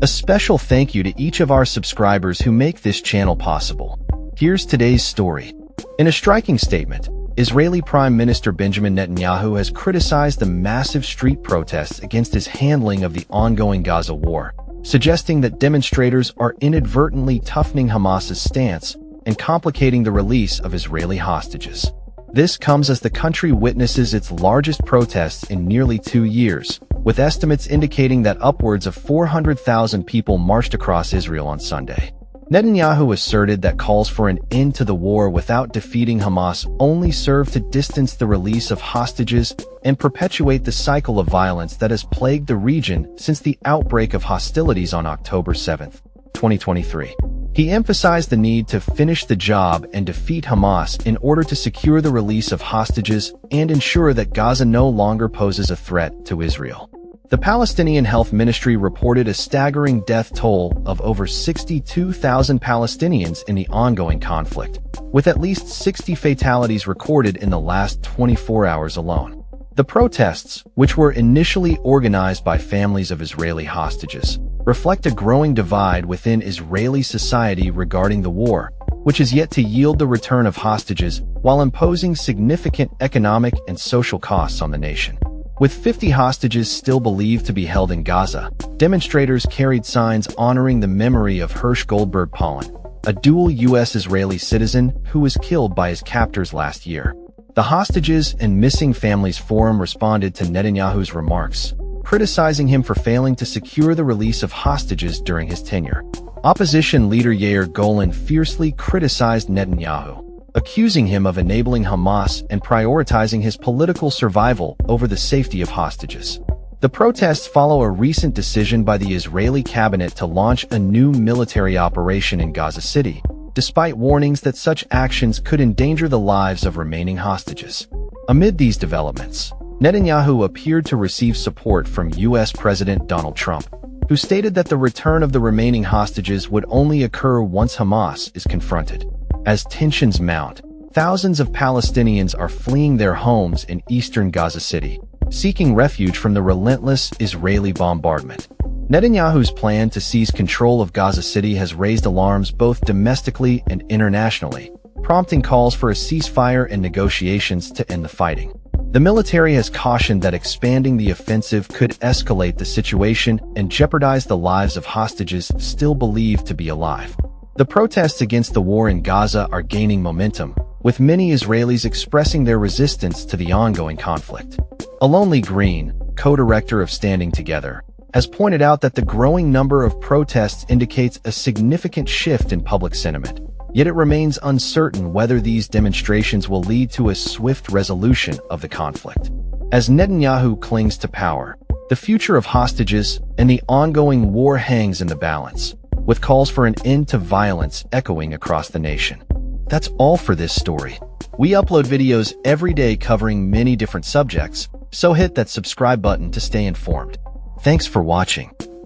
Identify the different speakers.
Speaker 1: A special thank you to each of our subscribers who make this channel possible. Here's today's story. In a striking statement, Israeli Prime Minister Benjamin Netanyahu has criticized the massive street protests against his handling of the ongoing Gaza war, suggesting that demonstrators are inadvertently toughening Hamas's stance and complicating the release of Israeli hostages. This comes as the country witnesses its largest protests in nearly 2 years, with estimates indicating that upwards of 400,000 people marched across Israel on Sunday. Netanyahu asserted that calls for an end to the war without defeating Hamas only serve to distance the release of hostages and perpetuate the cycle of violence that has plagued the region since the outbreak of hostilities on October 7, 2023. He emphasized the need to finish the job and defeat Hamas in order to secure the release of hostages and ensure that Gaza no longer poses a threat to Israel. The Palestinian Health Ministry reported a staggering death toll of over 62,000 Palestinians in the ongoing conflict, with at least 60 fatalities recorded in the last 24 hours alone. The protests, which were initially organized by families of Israeli hostages, reflect a growing divide within Israeli society regarding the war, which is yet to yield the return of hostages while imposing significant economic and social costs on the nation. With 50 hostages still believed to be held in Gaza, demonstrators carried signs honoring the memory of Hirsch Goldberg Polin, a dual U.S.-Israeli citizen who was killed by his captors last year. The Hostages and Missing Families Forum responded to Netanyahu's remarks, criticizing him for failing to secure the release of hostages during his tenure. Opposition leader Yair Golan fiercely criticized Netanyahu, accusing him of enabling Hamas and prioritizing his political survival over the safety of hostages. The protests follow a recent decision by the Israeli cabinet to launch a new military operation in Gaza City, despite warnings that such actions could endanger the lives of remaining hostages. Amid these developments, Netanyahu appeared to receive support from U.S. President Donald Trump, who stated that the return of the remaining hostages would only occur once Hamas is confronted. As tensions mount, thousands of Palestinians are fleeing their homes in eastern Gaza City, seeking refuge from the relentless Israeli bombardment. Netanyahu's plan to seize control of Gaza City has raised alarms both domestically and internationally, prompting calls for a ceasefire and negotiations to end the fighting. The military has cautioned that expanding the offensive could escalate the situation and jeopardize the lives of hostages still believed to be alive. The protests against the war in Gaza are gaining momentum, with many Israelis expressing their resistance to the ongoing conflict. Alonli Green, co-director of Standing Together, has pointed out that the growing number of protests indicates a significant shift in public sentiment, yet it remains uncertain whether these demonstrations will lead to a swift resolution of the conflict. As Netanyahu clings to power, the future of hostages and the ongoing war hangs in the balance, with calls for an end to violence echoing across the nation. That's all for this story. We upload videos every day covering many different subjects, so hit that subscribe button to stay informed. Thanks for watching.